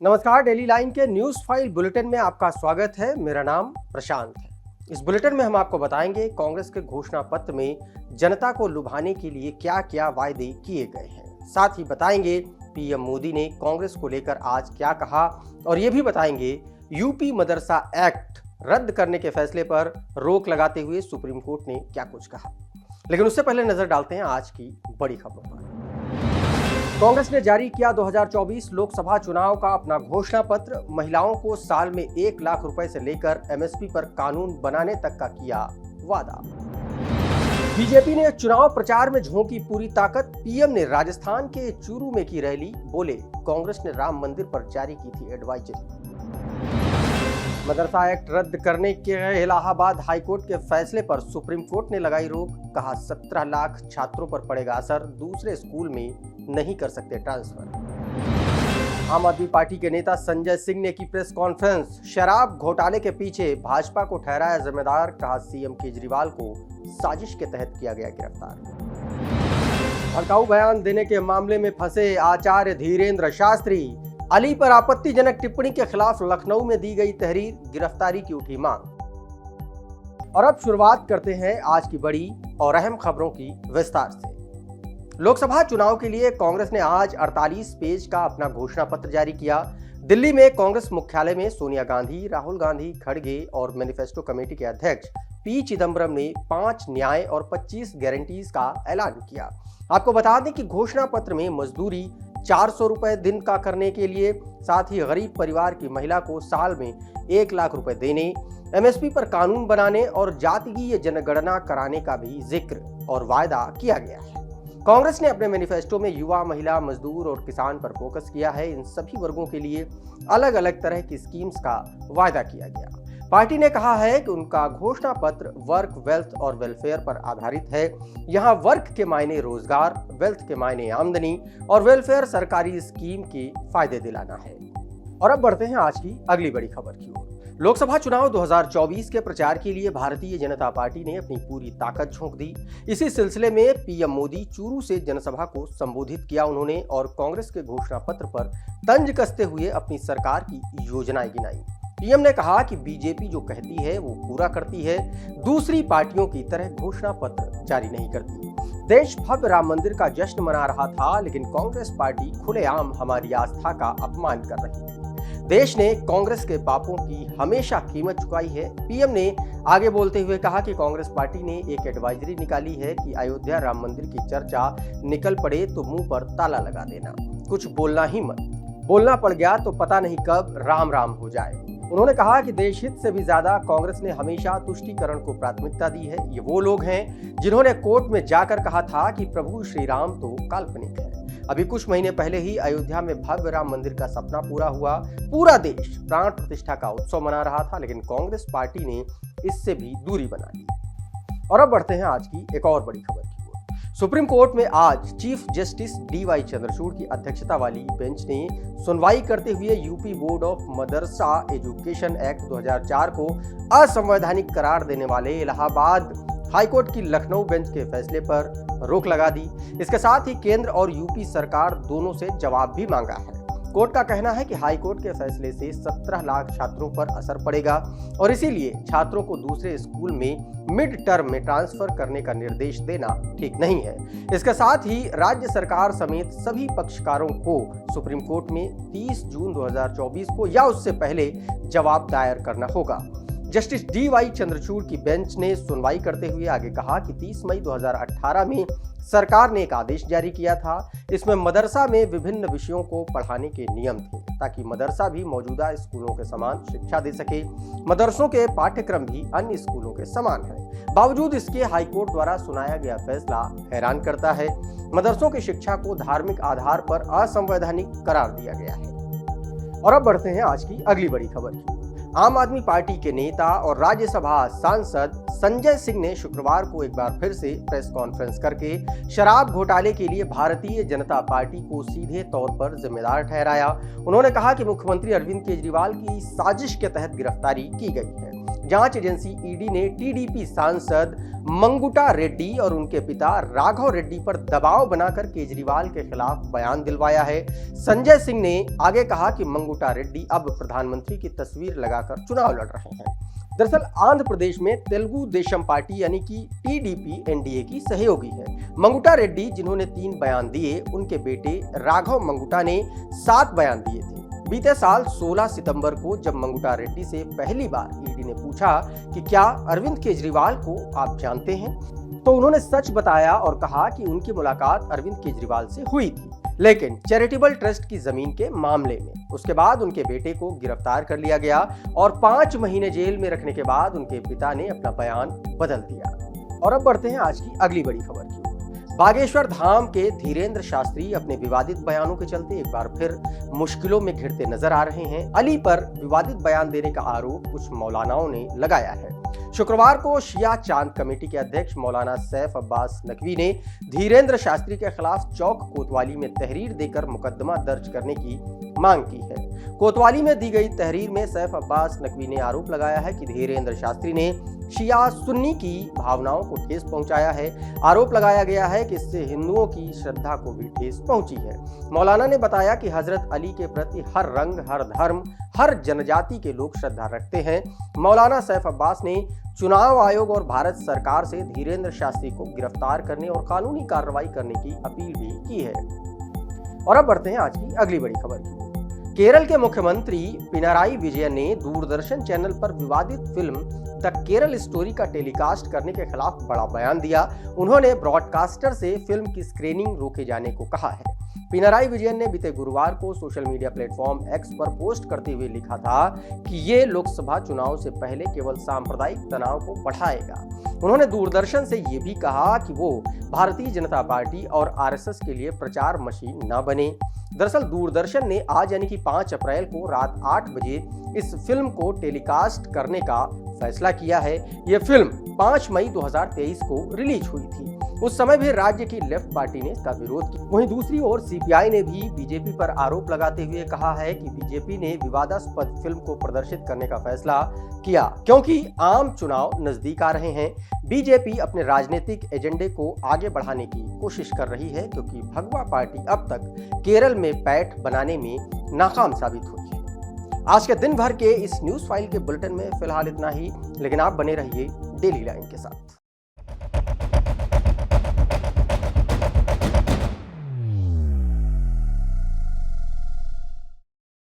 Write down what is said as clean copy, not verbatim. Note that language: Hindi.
नमस्कार, डेली लाइन के न्यूज फाइल बुलेटिन में आपका स्वागत है। मेरा नाम प्रशांत है। इस बुलेटिन में हम आपको बताएंगे कांग्रेस के घोषणा पत्र में जनता को लुभाने के लिए क्या क्या वायदे किए गए हैं। साथ ही बताएंगे पीएम मोदी ने कांग्रेस को लेकर आज क्या कहा और ये भी बताएंगे यूपी मदरसा एक्ट रद्द करने के फैसले पर रोक लगाते हुए सुप्रीम कोर्ट ने क्या कुछ कहा। लेकिन उससे पहले नजर डालते हैं आज की बड़ी खबरों पर। कांग्रेस ने जारी किया 2024 लोकसभा चुनाव का अपना घोषणा पत्र। महिलाओं को साल में 1 लाख रुपए से लेकर एमएसपी पर कानून बनाने तक का किया वादा। बीजेपी ने चुनाव प्रचार में झोंकी पूरी ताकत। पीएम ने राजस्थान के चूरू में की रैली। बोले, कांग्रेस ने राम मंदिर पर जारी की थी एडवाइजरी। मदरसा एक्ट रद्द करने के इलाहाबाद हाईकोर्ट के फैसले पर सुप्रीम कोर्ट ने लगाई रोक। कहा, 17 लाख छात्रों पर पड़ेगा असर, दूसरे स्कूल में नहीं कर सकते ट्रांसफर। आम आदमी पार्टी के नेता संजय सिंह ने की प्रेस कॉन्फ्रेंस। शराब घोटाले के पीछे भाजपा को ठहराया जिम्मेदार। कहा, सीएम केजरीवाल को साजिश के तहत किया गया गिरफ्तार। भड़काऊ बयान देने के मामले में फंसे आचार्य धीरेन्द्र शास्त्री। अली पर आपत्तिजनक टिप्पणी के खिलाफ लखनऊ में दी गई तहरीर। गिरफ्तारी की उठी मांग। और अब शुरुआत करते हैं आज की बड़ी और अहम खबरों की विस्तार से। लोकसभा चुनाव के लिए कांग्रेस ने आज 48 पेज का अपना घोषणा पत्र जारी किया। दिल्ली में कांग्रेस मुख्यालय में सोनिया गांधी, राहुल गांधी, खड़गे और मैनिफेस्टो कमेटी के अध्यक्ष पी चिदम्बरम ने 5 न्याय और 25 गारंटीज का ऐलान किया। आपको बता दें कि घोषणा पत्र में मजदूरी 400 रुपए दिन का करने के लिए, साथ ही गरीब परिवार की महिला को साल में 1 लाख रुपए देने, एमएसपी पर कानून बनाने और जातीय जनगणना कराने का भी जिक्र और वायदा किया गया है। कांग्रेस ने अपने मैनिफेस्टो में युवा, महिला, मजदूर और किसान पर फोकस किया है। इन सभी वर्गों के लिए अलग अलग तरह की स्कीम्स का वायदा किया गया। पार्टी ने कहा है कि उनका घोषणा पत्र वर्क, वेल्थ और वेलफेयर पर आधारित है। यहाँ वर्क के मायने रोजगार, वेल्थ के मायने आमदनी और वेलफेयर सरकारी स्कीम के फायदे दिलाना है। और अब बढ़ते हैं आज की अगली बड़ी खबर की ओर। लोकसभा चुनाव 2024 के प्रचार के लिए भारतीय जनता पार्टी ने अपनी पूरी ताकत झोंक दी। इसी सिलसिले में पीएम मोदी चूरू से जनसभा को संबोधित किया उन्होंने और कांग्रेस के घोषणा पत्र पर तंज कसते हुए अपनी सरकार की योजनाएं गिनाई। पीएम ने कहा कि बीजेपी जो कहती है वो पूरा करती है, दूसरी पार्टियों की तरह घोषणा पत्र जारी नहीं करती। देश भव्य राम मंदिर का जश्न मना रहा था, लेकिन कांग्रेस पार्टी खुलेआम हमारी आस्था का अपमान कर रही थी। देश ने कांग्रेस के पापों की हमेशा कीमत चुकाई है। पीएम ने आगे बोलते हुए कहा कि कांग्रेस पार्टी ने एक एडवाइजरी निकाली है कि अयोध्या राम मंदिर की चर्चा निकल पड़े तो मुंह पर ताला लगा देना, कुछ बोलना ही मत। बोलना पड़ गया तो पता नहीं कब राम राम हो जाए। उन्होंने कहा कि देश हित से भी ज्यादा कांग्रेस ने हमेशा तुष्टीकरण को प्राथमिकता दी है। ये वो लोग हैं जिन्होंने कोर्ट में जाकर कहा था कि प्रभु श्री राम तो काल्पनिक है। अभी कुछ महीने पहले ही अयोध्या में भव्य राम मंदिर का सपना पूरा हुआ। पूरा देश प्राण प्रतिष्ठा का उत्सव मना रहा था, लेकिन कांग्रेस पार्टी ने इससे भी दूरी बना ली। और अब बढ़ते हैं आज की एक और बड़ी खबर की ओर। सुप्रीम कोर्ट में आज चीफ जस्टिस डीवाई चंद्रचूड़ की अध्यक्षता वाली बेंच ने सुनवाई करते हुए UP board of Madrasa education act 2004 को असंवैधानिक करार देने वाले इलाहाबाद हाईकोर्ट की लखनऊ बेंच के फैसले पर रोक लगा दी। इसके साथ ही केंद्र और यूपी सरकार दोनों से जवाब भी मांगा है। कोर्ट का कहना है कि हाई कोर्ट के फैसले से 17 लाख छात्रों पर असर पड़ेगा और इसीलिए छात्रों को दूसरे स्कूल में मिड टर्म में ट्रांसफर करने का निर्देश देना ठीक नहीं है। इसके साथ ही राज्य सरकार समेत सभी पक्षकारों को सुप्रीम कोर्ट में 30 जून 2024 को या उससे पहले जवाब दायर करना होगा। जस्टिस डीवाई चंद्रचूड़ की बेंच ने सुनवाई करते हुए आगे कहा कि 30 मई 2018 में सरकार ने एक आदेश जारी किया था। इसमें मदरसा में विभिन्न विषयों को पढ़ाने के नियम थे ताकि मदरसा भी मौजूदा स्कूलों के समान शिक्षा दे सके। मदरसों के पाठ्यक्रम भी अन्य स्कूलों के समान है। बावजूद इसके हाईकोर्ट द्वारा सुनाया गया फैसला हैरान करता है। मदरसों की शिक्षा को धार्मिक आधार पर असंवैधानिक करार दिया गया है। और अब बढ़ते हैं आज की अगली बड़ी खबर की। आम आदमी पार्टी के नेता और राज्यसभा सांसद संजय सिंह ने शुक्रवार को एक बार फिर से प्रेस कॉन्फ्रेंस करके शराब घोटाले के लिए भारतीय जनता पार्टी को सीधे तौर पर जिम्मेदार ठहराया। उन्होंने कहा कि मुख्यमंत्री अरविंद केजरीवाल की साजिश के तहत गिरफ्तारी की गई है। जांच एजेंसी ईडी ने टीडीपी सांसद मंगुटा रेड्डी और उनके पिता राघव रेड्डी पर दबाव बनाकर केजरीवाल के खिलाफ बयान दिलवाया है। संजय सिंह ने आगे कहा कि मंगुटा रेड्डी अब प्रधानमंत्री की तस्वीर लगाकर चुनाव लड़ रहे हैं। दरअसल आंध्र प्रदेश में तेलुगु देशम पार्टी यानी कि टीडीपी एनडीए की सहयोगी है। मंगुटा रेड्डी जिन्होंने 3 बयान दिए, उनके बेटे राघव मंगुटा ने 7 बयान दिए थे। बीते साल 16 सितंबर को जब मंगुटा रेड्डी से पहली बार ईडी ने पूछा कि क्या अरविंद केजरीवाल को आप जानते हैं, तो उन्होंने सच बताया और कहा कि उनकी मुलाकात अरविंद केजरीवाल से हुई थी, लेकिन चैरिटेबल ट्रस्ट की जमीन के मामले में। उसके बाद उनके बेटे को गिरफ्तार कर लिया गया और 5 महीने जेल में रखने के बाद उनके पिता ने अपना बयान बदल दिया। और अब बढ़ते हैं आज की अगली बड़ी खबर की। बागेश्वर धाम के धीरेन्द्र शास्त्री अपने विवादित बयानों के चलते एक बार फिर मुश्किलों में घिरते नजर आ रहे हैं। अली पर विवादित बयान देने का आरोप कुछ मौलानाओं ने लगाया है। शुक्रवार को शिया चांद कमेटी के अध्यक्ष मौलाना सैफ अब्बास नकवी ने धीरेन्द्र शास्त्री के खिलाफ चौक कोतवाली में तहरीर देकर मुकदमा दर्ज करने की मांग की है। कोतवाली में दी गई तहरीर में सैफ अब्बास नकवी ने आरोप लगाया है कि धीरेन्द्र शास्त्री ने शिया सुन्नी की भावनाओं को ठेस पहुंचाया है। आरोप लगाया गया है कि इससे हिंदुओं की श्रद्धा को भी ठेस पहुंची है। मौलाना ने बताया कि हजरत अली के प्रति हर रंग, हर धर्म, हर जनजाति के लोग श्रद्धा रखते हैं। मौलाना सैफ अब्बास ने चुनाव आयोग और भारत सरकार से धीरेन्द्र शास्त्री को गिरफ्तार करने और कानूनी कार्रवाई करने की अपील भी की है। और अब बढ़ते हैं आज की अगली बड़ी खबर की। केरल के मुख्यमंत्री पिनाराई विजयन ने दूरदर्शन चैनल पर विवादित फिल्म द केरल स्टोरी का टेलीकास्ट करने के खिलाफ बड़ा बयान दिया। उन्होंने ब्रॉडकास्टर से फिल्म की स्क्रीनिंग रोके जाने को कहा है। पिनाराई विजयन ने बीते गुरुवार को सोशल मीडिया प्लेटफॉर्म एक्स पर पोस्ट करते हुए लिखा था कि ये लोकसभा चुनाव से पहले केवल सांप्रदायिक तनाव को बढ़ाएगा। उन्होंने दूरदर्शन से ये भी कहा कि वो भारतीय जनता पार्टी और आरएसएस के लिए प्रचार मशीन न बने। दरअसल दूरदर्शन ने आज यानी कि 5 अप्रैल को रात 8 बजे इस फिल्म को टेलीकास्ट करने का फैसला किया है। यह फिल्म 5 मई 2023 को रिलीज हुई थी। उस समय भी राज्य की लेफ्ट पार्टी ने इसका विरोध किया। वहीं दूसरी ओर सीपीआई ने भी बीजेपी पर आरोप लगाते हुए कहा है कि बीजेपी ने विवादास्पद फिल्म को प्रदर्शित करने का फैसला किया क्योंकि आम चुनाव नजदीक आ रहे हैं। बीजेपी अपने राजनीतिक एजेंडे को आगे बढ़ाने की कोशिश कर रही है क्योंकि भगवा पार्टी अब तक केरल में पैठ बनाने में नाकाम साबित हुई है। आज के दिन भर के इस न्यूज फाइल के बुलेटिन में फिलहाल इतना ही, लेकिन आप बने रहिए डेली लाइन के साथ।